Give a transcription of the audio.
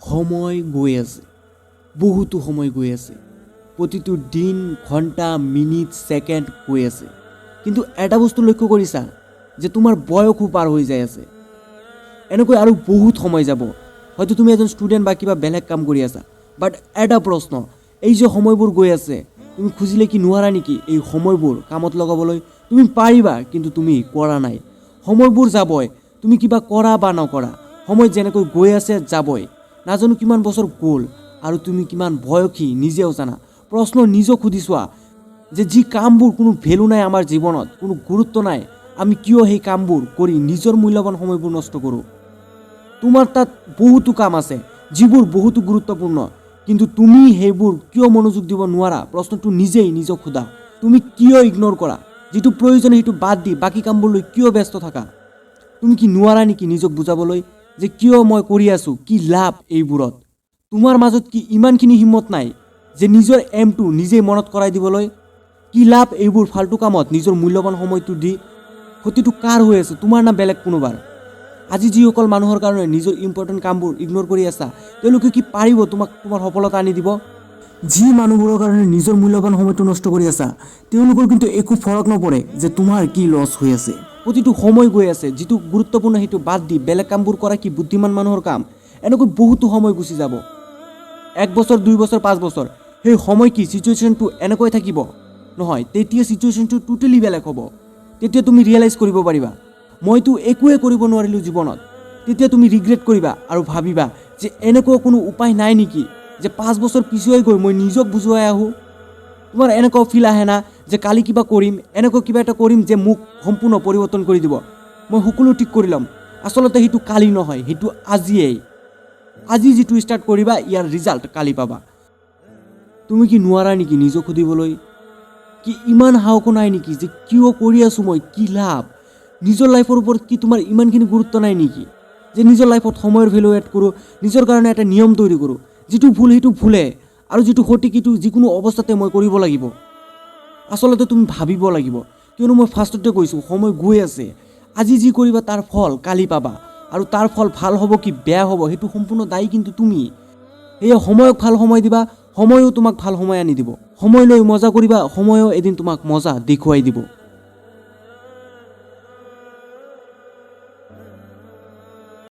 সময় গৈ আছে, বহুতো সময় গৈ আছে, প্ৰতিটো দিন ঘণ্টা মিনিট ছেকেণ্ড গৈ আছে। কিন্তু এটা বস্তু লক্ষ্য কৰিছা যে তোমাৰ বয়সো পাৰ হৈ যাই আছে। এনেকৈ আৰু বহুত সময় যাব। হয়তো তুমি এজন ষ্টুডেণ্ট বা কিবা বেলেগ কাম কৰি আছা, বাট এটা প্ৰশ্ন, এই যে সময়বোৰ গৈ আছে, তুমি খুজিলে কি নোৱাৰা নেকি এই সময়বোৰ কামত লগাবলৈ? তুমি পাৰিবা, কিন্তু তুমি কৰা নাই। সময়বোৰ যাবই, তুমি কিবা কৰা বা নকৰা, সময় যেনেকৈ গৈ আছে যাবই। নাজানো কিমান বছৰ গ'ল আৰু তুমি কিমান বয়সী নিজেও জানা। প্ৰশ্ন নিজক সুধি চোৱা যে যি কামবোৰ কোনো ভেলু নাই আমাৰ জীৱনত, কোনো গুৰুত্ব নাই, আমি কিয় সেই কামবোৰ কৰি নিজৰ মূল্যৱান সময়বোৰ নষ্ট কৰোঁ? তোমাৰ তাত বহুতো কাম আছে যিবোৰ বহুতো গুৰুত্বপূৰ্ণ, কিন্তু তুমি সেইবোৰ কিয় মনোযোগ দিব নোৱাৰা? প্ৰশ্নটো নিজেই নিজক সোধা। তুমি কিয় ইগন'ৰ কৰা? যিটো প্ৰয়োজন সেইটো বাদ দি বাকী কামবোৰলৈ কিয় ব্যস্ত থাকা? তুমি কি নোৱাৰা নেকি নিজক বুজাবলৈ যে কিয় মই কৰি আছোঁ, কি লাভ এইবোৰত? তোমাৰ মাজত কি ইমানখিনি হিম্মত নাই যে নিজৰ এমটো নিজেই মনত কৰাই দিবলৈ? কি লাভ এইবোৰ ফাল্টু কামত নিজৰ মূল্যৱান সময়টো দি? ক্ষতিটো কাৰ হৈ আছে, তোমাৰ না বেলেগ কোনোবাৰ? আজি যিসকল মানুহৰ কাৰণে নিজৰ ইম্পৰ্টেণ্ট কামবোৰ ইগন'ৰ কৰি আছা, তেওঁলোকে কি পাৰিব তোমাক তোমাৰ সফলতা আনি দিব? যি মানুহবোৰৰ কাৰণে নিজৰ মূল্যৱান সময়টো নষ্ট কৰি আছা, তেওঁলোকৰ কিন্তু একো ফৰক নপৰে যে তোমাৰ কি লছ হৈ আছে। প্ৰতিটো সময় গৈ আছে, যিটো গুৰুত্বপূৰ্ণ সেইটো বাদ দি বেলেগ কামবোৰ কৰা কি বুদ্ধিমান মানুহৰ কাম? এনেকৈ বহুতো সময় গুচি যাব, 1 বছৰ 2 বছৰ 5 বছৰ। সেই সময় কি চিটুৱেশ্যনটো এনেকৈ থাকিব? নহয়, তেতিয়া চিটুৱেশ্যনটো টোটেলি বেলেগ হ'ব। তেতিয়া তুমি ৰিয়েলাইজ কৰিব পাৰিবা মইতো একোৱে কৰিব নোৱাৰিলোঁ জীৱনত। তেতিয়া তুমি ৰিগ্ৰেট কৰিবা আৰু ভাবিবা যে এনেকুৱা কোনো উপায় নাই নেকি যে 5 বছৰ পিছুৱাই গৈ মই নিজক বুজুৱাই আহোঁ। তোমাৰ এনেকুৱা ফিল আহে না যে কালি কিবা কৰিম, এনেকুৱা কিবা এটা কৰিম যে মোক সম্পূৰ্ণ পৰিৱৰ্তন কৰি দিব, মই সকলো ঠিক কৰি ল'ম। আচলতে সেইটো কালি নহয়, সেইটো আজিয়েই। আজি যিটো ষ্টাৰ্ট কৰিবা ইয়াৰ ৰিজাল্ট কালি পাবা। তুমি কি নোৱাৰা নেকি নিজক সুধিবলৈ? কি ইমান সাহসো নাই নেকি যে কিয় কৰি আছোঁ মই, কি লাভ? নিজৰ লাইফৰ ওপৰত কি তোমাৰ ইমানখিনি গুৰুত্ব নাই নেকি যে নিজৰ লাইফত সময়ৰ ভেলু এড কৰোঁ, নিজৰ কাৰণে এটা নিয়ম তৈৰি কৰোঁ, যিটো ভুল সেইটো ভুলে আৰু যিটো সঠিক সেইটো যিকোনো অৱস্থাতে মই কৰিব লাগিব? আচলতে তুমি ভাবিব লাগিব, কিয়নো মই ফাৰ্ষ্টতে কৈছোঁ সময় গৈ আছে। আজি যি কৰিবা তাৰ ফল কালি পাবা, আৰু তাৰ ফল ভাল হ'ব কি বেয়া হ'ব সেইটো সম্পূৰ্ণ দায়ী কিন্তু তুমি। সেয়ে সময়ক ভাল সময় দিবা, সময়ো তোমাক ভাল সময় আনি দিব। সময় লৈ মজা কৰিবা, সময়ো এদিন তোমাক মজা দেখুৱাই দিব।